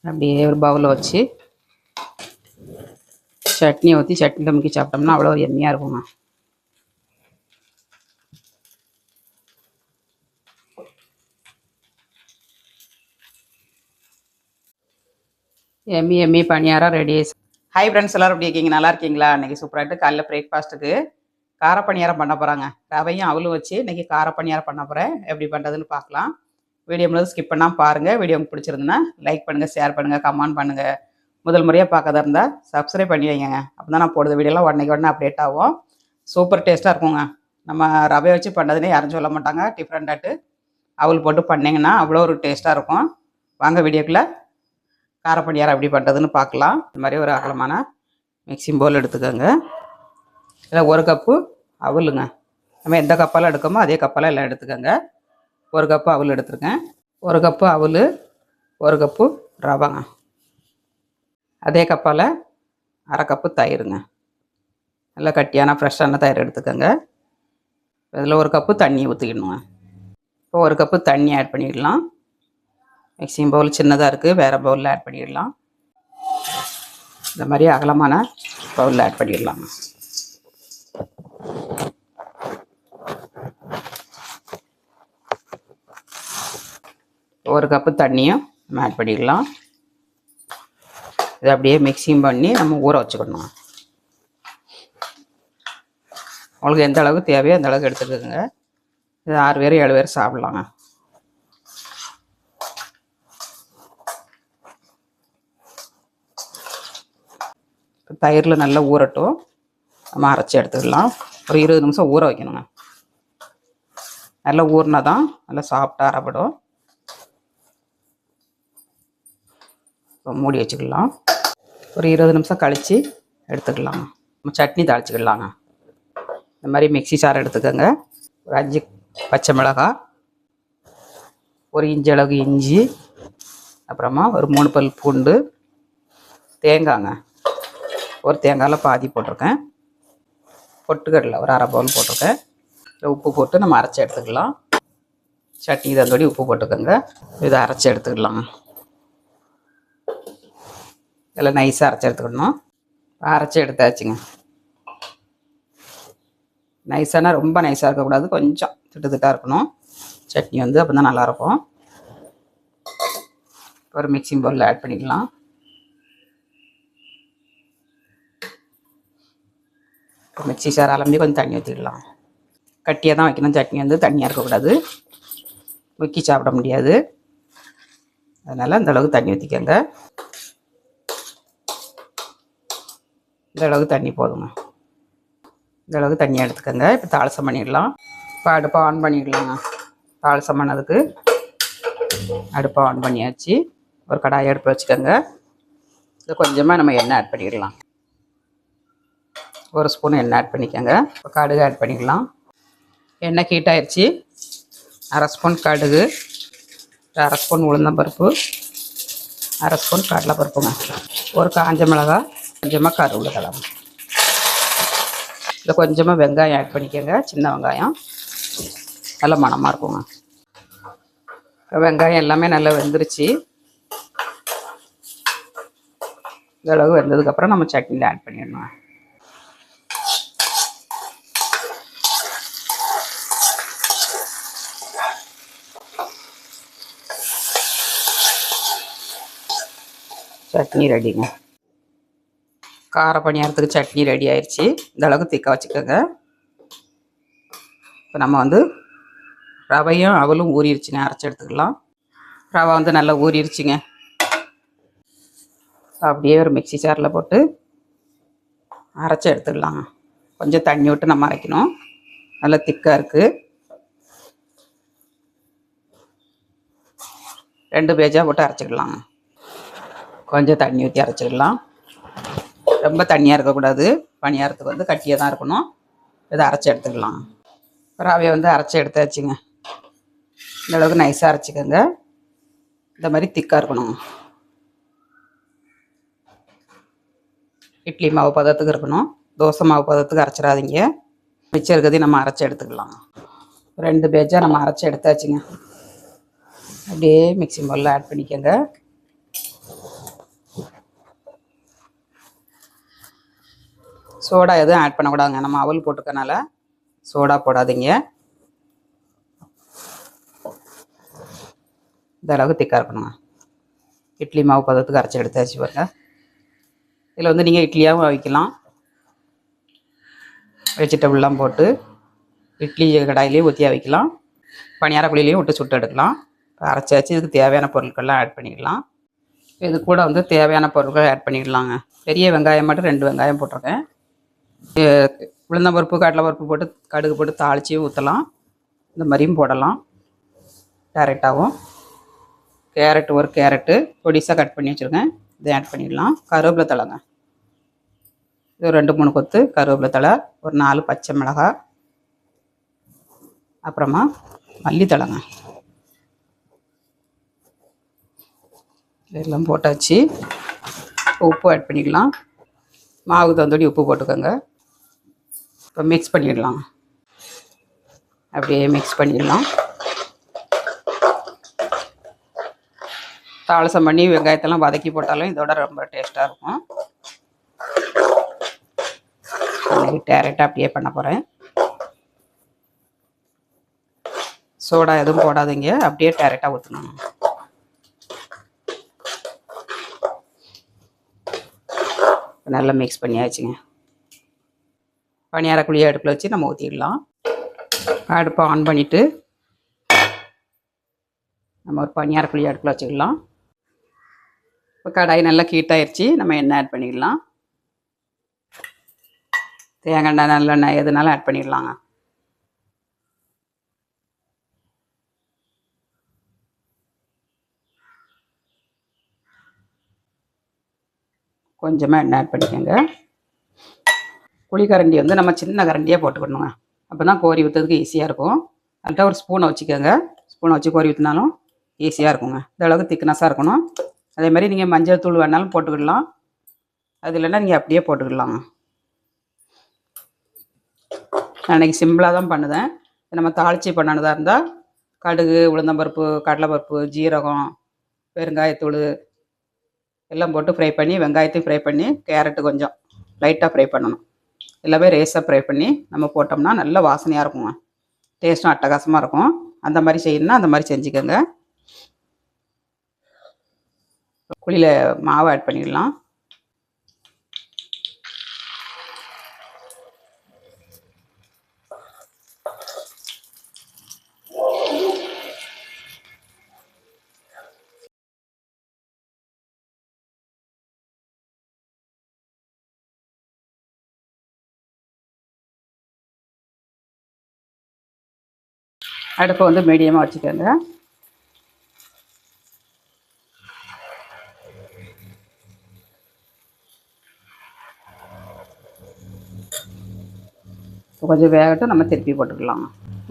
அப்படியே ஒரு பவுலில் வச்சு சட்னி ஊற்றி சட்னியில் முக்கி சாப்பிட்டோம்னா அவ்வளோ எம்மியாக இருக்குங்க. எம்மி பணியாரம் ரெடி. ஹாய் ஃப்ரெண்ட்ஸ், எல்லோரும் எப்படி இருக்கீங்க? நல்லா இருக்கீங்களா? இன்றைக்கி சூப்பராகிட்டு காலைல பிரேக்ஃபாஸ்ட்டுக்கு கார பணியாரம் பண்ண போகிறாங்க. ரவையும் அவளும் வச்சு இன்றைக்கி கார பணியாரம் பண்ண போகிறேன். எப்படி பண்ணுறதுன்னு பார்க்கலாம். வீடியோ முழுவதும் ஸ்கிப் பண்ணாமல் பாருங்கள். வீடியோ உங்களுக்கு பிடிச்சிருந்துன்னா லைக் பண்ணுங்கள், ஷேர் பண்ணுங்கள், கமெண்ட் பண்ணுங்கள். முதல் முறையாக பார்க்கறதா இருந்தால் சப்ஸ்கிரைப் பண்ணி வைங்க. அப்போ தான் நான் போடுற வீடியோலாம் உடனே அப்டேட் ஆகும். சூப்பர் டேஸ்ட்டாக இருக்குங்க. நம்ம ரவை வச்சு பண்ணதுன்னே யாரும் சொல்ல மாட்டாங்க. டிஃப்ரெண்ட்டாட்டு அவள் போட்டு பண்ணிங்கன்னா அவ்வளோ ஒரு டேஸ்ட்டாக இருக்கும். வாங்க வீடியோக்குள்ளே கார பணியாரம் எப்படி பண்ணுறதுன்னு பார்க்கலாம். இந்த மாதிரி ஒரு அகலமான மிக்சிங் பவுல் எடுத்துக்கோங்க. இதில் ஒரு கப்பு அவலுங்க. நம்ம எந்த கப்பால் எடுக்கமோ அதே கப்பால் எல்லாம் எடுத்துக்கோங்க. ஒரு கப்பு அவல் எடுத்துருக்கேன். ஒரு கப்பு அவல், ஒரு கப்பு ரவைங்க. அதே கப்பால் அரை கப்பு தயிருங்க. நல்லா கட்டியான ஃப்ரெஷ்ஷான தயிர் எடுத்துக்கோங்க. இதில் ஒரு கப்பு தண்ணி ஊற்றிக்கணுங்க. இப்போ ஒரு கப்பு தண்ணி ஆட் பண்ணிடலாம். மிக்சிங் பவுல் சின்னதாக இருக்குது, வேறு பவுலில் ஆட் பண்ணிடலாம். இந்த மாதிரி அகலமான பவுலில் ஆட் பண்ணிடலாம். ஒரு கப்பு தண்ணியும் நம்ம ஆட் பண்ணிடலாம். இதை அப்படியே மிக்சிங் பண்ணி நம்ம ஊற வச்சுக்கணும். உங்களுக்கு எந்த அளவுக்கு தேவையோ அந்த அளவுக்கு எடுத்துக்கோங்க. இது 6 பேர் 7 பேர் சாப்பிட்லாங்க. தயிரில் நல்லா ஊறட்டும். நம்ம அரைச்சி எடுத்துக்கலாம். ஒரு 20 நிமிஷம் ஊற வைக்கணுங்க. நல்லா ஊறினா தான் நல்லா சாஃப்டாக அரைப்படும். இப்போ மூடி வச்சுக்கலாம். ஒரு 20 நிமிஷம் கழித்து எடுத்துக்கலாங்க. நம்ம சட்னி தாளிச்சிக்கலாங்க. இந்த மாதிரி மிக்சி சாறு எடுத்துக்கோங்க. ஒரு 5 பச்சை மிளகாய், ஒரு இஞ்சி அளவுக்கு இஞ்சி, அப்புறமா ஒரு 3 பல் பூண்டு, தேங்காய்ங்க. ஒரு தேங்காயில் பாதி போட்டிருக்கேன். பொட்டுக்கடலை ஒரு அரை பவுல் போட்டிருக்கேன். உப்பு போட்டு நம்ம அரைச்சி எடுத்துக்கலாம். சட்னி தந்தோடி உப்பு போட்டுக்கோங்க. இதை அரைச்சி எடுத்துக்கலாங்க. இதெல்லாம் நைஸாக அரைச்சி எடுத்துக்கணும். அரைச்சி எடுத்தாச்சுங்க. நைஸானா ரொம்ப நைஸாக இருக்கக்கூடாது, கொஞ்சம் திட்டுத்திட்டாக இருக்கணும். சட்னி வந்து அப்போ தான் நல்லாயிருக்கும். ஒரு மிக்சிங் பவுலில் ஆட் பண்ணிக்கலாம். மிக்சி சார் அலம்பி கொஞ்சம் தண்ணி ஊற்றிடலாம். கட்டியாக தான் வைக்கணும். சட்னி வந்து தண்ணியாக இருக்கக்கூடாது, முக்கி சாப்பிட முடியாது. அதனால் இந்த அளவுக்கு தண்ணி ஊற்றிக்கோங்க. இந்த அளவுக்கு தண்ணி போதுங்க. இந்த அளவுக்கு தண்ணி எடுத்துக்கோங்க. இப்போ தாளிசம் பண்ணிடலாம். இப்போ அடுப்பை ஆன் பண்ணிடலாங்க. தாளிசம் பண்ணதுக்கு அடுப்பை ஆன் பண்ணியாச்சு. ஒரு கடாயை அடுப்பு வச்சுக்கோங்க. இது கொஞ்சமாக நம்ம எண்ணெய் ஆட் பண்ணிடலாம். ஒரு ஸ்பூன் எண்ணெய் ஆட் பண்ணிக்கோங்க. இப்போ கடுகு ஆட் பண்ணிக்கலாம். எண்ணெய் ஹீட் ஆயிடுச்சு. அரை ஸ்பூன் கடுகு, அரை ஸ்பூன் உளுந்தம்பருப்பு, அரை ஸ்பூன் கடலைப்பருப்புங்க, ஒரு காஞ்ச மிளகாய், கொஞ்சமாக கருவேப்பிலை. இதில் கொஞ்சமாக வெங்காயம் ஆட் பண்ணிக்கோங்க. சின்ன வெங்காயம் நல்ல மணமாக இருக்குங்க. வெங்காயம் எல்லாமே நல்லா வெந்துருச்சு. இந்த அளவு வெந்ததுக்கப்புறம் நம்ம சட்னியில் ஆட் பண்ணிடணும். சட்னி ரெடிங்க. கார பணியாரத்துக்கு சட்னி ரெடி ஆயிடுச்சு. இந்த அளவுக்கு திக்காக வச்சுக்கோங்க. இப்போ நம்ம வந்து ரவையும் அவலும் ஊறிடுச்சுங்க. அரைச்சி எடுத்துக்கலாம். ரவை வந்து நல்லா ஊறிடுச்சுங்க. அப்படியே ஒரு மிக்சி சாரில் போட்டு அரைச்சி எடுத்துக்கலாங்க. கொஞ்சம் தண்ணி விட்டு நம்ம அரைக்கணும். நல்லா திக்காக இருக்குது. 2 பேஜாக போட்டு அரைச்சிக்கலாங்க. கொஞ்சம் தண்ணி ஊற்றி அரைச்சிக்கலாம். ரொம்ப தண்ணியாக இருக்கக்கூடாது. பணியாரத்துக்கு வந்து கட்டியாக தான் இருக்கணும். இதை அரைச்சி எடுத்துக்கலாம். ரவையை வந்து அரைச்சி எடுத்தாச்சுங்க. இந்த அளவுக்கு நைஸாக அரைச்சிக்கோங்க. இந்த மாதிரி திக்காக இருக்கணும். இட்லி மாவு பதத்துக்கு இருக்கணும். தோசை மாவு பதத்துக்கு அரைச்சிடாதீங்க. மிச்சம் இருக்கிறதையும் நம்ம அரைச்சி எடுத்துக்கலாம். 2 பேஜாக நம்ம அரைச்சி எடுத்தாச்சுங்க. அப்படியே மிக்சிங் பவுலில் ஆட் பண்ணிக்கோங்க. சோடா எதுவும் ஆட் பண்ணக்கூடாதுங்க. நம்ம அவல் போட்டுக்கனால சோடா போடாதீங்க. இந்த அளவுக்கு திக்காக இருக்கணுங்க. இட்லி மாவு பதத்துக்கு அரைச்சி எடுத்தாச்சு பாருங்க. இதில் வந்து நீங்கள் இட்லியாகவும் வைக்கலாம். வெஜிடபிள்லாம் போட்டு இட்லி கடாயிலேயே ஊற்றியா வைக்கலாம். பணியார குழியிலையும் விட்டு சுட்டு எடுக்கலாம். அரைச்சாச்சு. இதுக்கு தேவையான பொருட்கள்லாம் ஆட் பண்ணிடலாம். இது கூட வந்து தேவையான பொருட்கள் ஆட் பண்ணிடலாங்க. பெரிய வெங்காயம் மட்டும் 2 வெங்காயம் போட்டிருக்கேன். உளுந்தம்பருப்பு கடலை பருப்பு போட்டு கடுகு போட்டு தாளிச்சியும் ஊற்றலாம். இந்த மாதிரியும் போடலாம் டேரெக்டாகவும். கேரட் ஒரு கேரட்டு பொடிசாக கட் பண்ணி வச்சுருக்கேன். இதை ஆட் பண்ணிடலாம். கருவேப்பிலை தழைங்க. இது ஒரு 2-3 கொத்து கருவேப்பிலை தழை, ஒரு 4 பச்சை மிளகாய், அப்புறமா மல்லித்தழைங்க. இதெல்லாம் போட்டாச்சு. உப்பு ஆட் பண்ணிக்கலாம். மாவு தந்தோடி உப்பு போட்டுக்கோங்க. இப்போ மிக்ஸ் பண்ணிடலாம். அப்படியே மிக்ஸ் பண்ணிடலாம். தாளசம் பண்ணி வெங்காயத்தெல்லாம் வதக்கி போட்டாலும் இதோட ரொம்ப டேஸ்ட்டாக இருக்கும். டேரெக்டாக அப்படியே பண்ண போகிறேன். சோடா எதுவும் போடாதீங்க. அப்படியே டேரெக்டாக ஊற்றணும். நல்லா மிக்ஸ் பண்ணியாச்சுங்க. பணியார குழியை அடுப்பில் வச்சு நம்ம ஊற்றிடலாம். அடுப்பை ஆன் பண்ணிவிட்டு நம்ம ஒரு பணியார குழியை அடுப்பில் வச்சுக்கலாம். இப்போ கடாய் நல்லா ஹீட்டாகிடுச்சு. நம்ம எண்ணெய் ஆட் பண்ணிடலாம். தேங்காய் எண்ணெய், நல்லெண்ணெய் எதுனாலும் ஆட் பண்ணிடலாங்க. கொஞ்சமாக எண்ணெய் ஆட் பண்ணிக்கோங்க. புளிக்கரண்டி வந்து நம்ம சின்ன கரண்டியாக போட்டுக்கணுங்க. அப்போ தான் கோரி ஊற்றுறதுக்கு ஈஸியாக இருக்கும். அதுக்கிட்ட ஒரு ஸ்பூனை வச்சுக்கோங்க. ஸ்பூனை வச்சு கோரி ஊற்றினாலும் ஈஸியாக இருக்குங்க. இந்த அளவுக்கு திக்னஸாக இருக்கணும். அதே மாதிரி நீங்கள் மஞ்சள் தூள் வேணாலும் போட்டுக்கிடலாம். அது இல்லைன்னா நீங்கள் அப்படியே போட்டுக்கிடலாங்க. நான் இன்றைக்கி சிம்பிளாக தான் பண்ணுதேன். நம்ம தாளிச்சி பண்ணினதாக இருந்தால் கடுகு, உளுந்தம்பருப்பு, கடலைப்பருப்பு, ஜீரகம், பெருங்காயத்தூள் எல்லாம் போட்டு ஃப்ரை பண்ணி, வெங்காயத்தையும் ஃப்ரை பண்ணி, கேரட்டு கொஞ்சம் லைட்டாக ஃப்ரை பண்ணணும். எல்லாமே ரேஸாக ஃப்ரை பண்ணி நம்ம போட்டோம்னா நல்ல வாசனையாக இருக்குங்க. டேஸ்ட்டும் அட்டகாசமாக இருக்கும். அந்த மாதிரி செய்யணுன்னா அந்த மாதிரி செஞ்சுக்கோங்க. குழியில் மாவு ஆட் பண்ணிடலாம். அடுப்பை வந்து மீடியமாக வச்சுக்கோங்க. கொஞ்சம் வேகட்டும். நம்ம திருப்பி போட்டுக்கலாம்.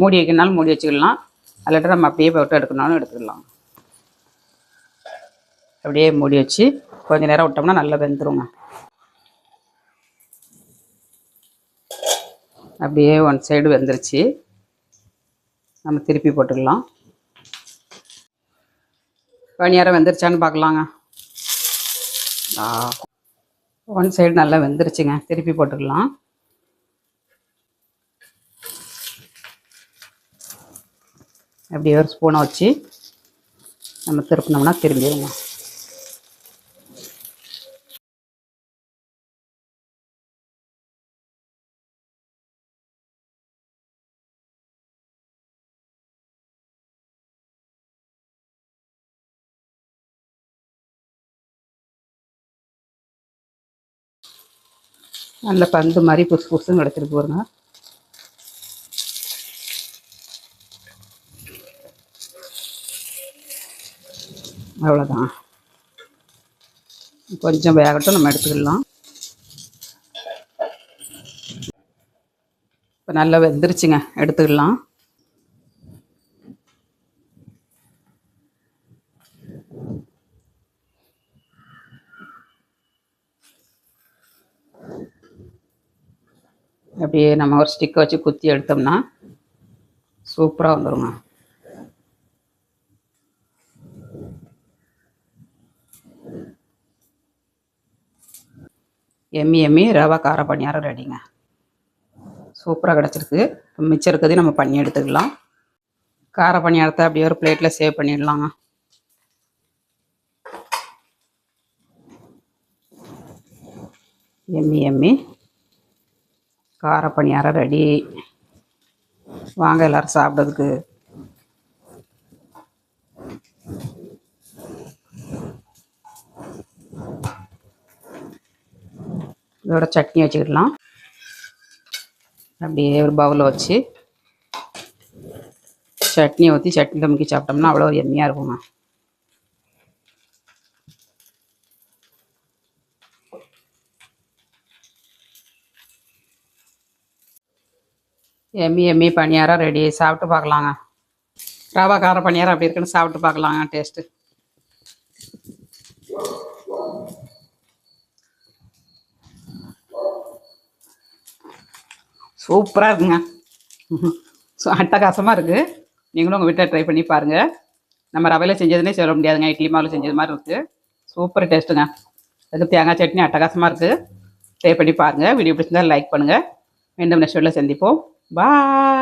மூடி வைக்கணுனாலும் மூடி வச்சுக்கலாம். அல்லாட்ட நம்ம அப்படியே போட்டு எடுக்கணும்னாலும் எடுத்துக்கலாம். அப்படியே மூடி வச்சு கொஞ்சம் நேரம் விட்டோம்னா நல்லா வெந்துருங்க. அப்படியே ஒன் சைடு வெந்துருச்சு. நம்ம திருப்பி போட்டுக்கலாம். பணியாரம் வெந்துருச்சான்னு பார்க்கலாங்க. ஒன் சைடு நல்லா வெந்துருச்சுங்க. திருப்பி போட்டுக்கலாம். அப்படியே ஒரு ஸ்பூனை வச்சு நம்ம திருப்பினோம்னா திரும்பிடுங்க. நல்ல பந்து மாதிரி புதுசு புதுசுன்னு கிடச்சிருக்கு பாருங்க. அவ்வளோதான். கொஞ்சம் வேகட்டும். நம்ம எடுத்துக்கலாம். இப்போ நல்லா வெந்துருச்சுங்க. எடுத்துக்கலாம். அப்படியே நம்ம ஒரு ஸ்டிக்கை வச்சு குத்தி எடுத்தோம்னா சூப்பராக வந்துடுங்க. எம்மி எம்மி ரவா கார பணியாரம் ரெடிங்க. சூப்பராக கிடச்சிருக்கு. மிச்சம் இருக்கிறதையும் நம்ம பண்ணி எடுத்துக்கலாம். கார பணியாரத்தை அப்படியே ஒரு பிளேட்டில் சேவ் பண்ணிடலாங்க. எம்மி எம்மி கார பணியாரம் ரெடி. வாங்க எல்லோரும் சாப்பிட்றதுக்கு. இதோட சட்னி வச்சுக்கிடலாம். அப்படியே ஒரு பவுலில் வச்சு சட்னியை ஊற்றி சட்னியில் முக்கி சாப்பிட்டோம்னா அவ்வளோ எம்மியாக இருக்குங்க. எம்மி எம்மி பணியாரம் ரெடி. சாப்பிட்டு பார்க்கலாங்க. ரவா கார பணியாரம் அப்படி இருக்குன்னு சாப்பிட்டு பார்க்கலாங்க. டேஸ்ட்டு சூப்பராக இருக்குங்க. அட்டகாசமாக இருக்குது. நீங்களும் உங்கள் வீட்டில் ட்ரை பண்ணி பாருங்கள். நம்ம ரவையில் செஞ்சதுன்னே சொல்ல முடியாதுங்க. இட்லி மாவில் செஞ்சது மாதிரி இருக்குது. சூப்பர் டேஸ்ட்டுங்க. அதுக்கு தேங்காய் சட்னி அட்டகாசமாக இருக்குது. ட்ரை பண்ணி பாருங்கள். வீடியோ பிடிச்சிருந்தால் லைக் பண்ணுங்கள். மீண்டும் நெக்ஸ்ட் வீடியோவில் சந்திப்போம். பாய்.